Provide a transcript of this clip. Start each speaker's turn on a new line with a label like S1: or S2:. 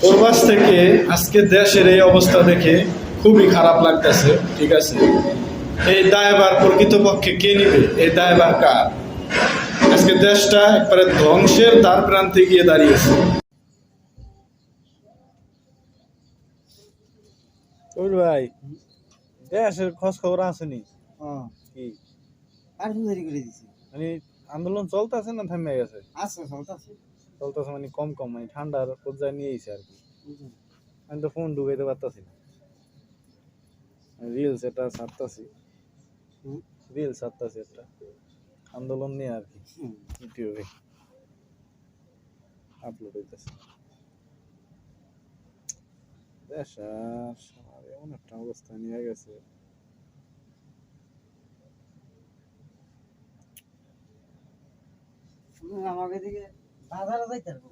S1: প্রবাস থেকে আজকে দেশের এই অবস্থা দেখে খুবই খারাপ লাগতেছে। ঠিক আছে, এই দায়ভার প্রকৃতপক্ষে কে নিবে? এই দায়ভার কার? আজকে দেশটা একবারে ধ্বংসের দ্বার প্রান্তে গিয়ে দাঁড়িয়েছে।
S2: ওই ভাই দেশের খোঁজ খবর আসেনি কি
S3: আর সুন্দরী করে দিছি।
S2: মানে আন্দোলন চলতেছে না থেমে গেছে?
S3: আচ্ছা চলতেছে।
S2: চলতেছে মানে কম কম, মানে ঠান্ডার পর্যায়ে নিয়ে এসে আর কি। আমি তো ফোন ঢুকাইতে পারতাছি না, রিলস এটা ছাড়তাছি, রিলস ছাড়তাছি একটা আন্দোলন নিয়ে আর কি, ইউটিউবে আপলোড হইতেছে। দেশ আর এমন একটা অবস্থা নিয়ে গেছে।
S3: আমাকে দিকে বাজারে যাইতে পারবো।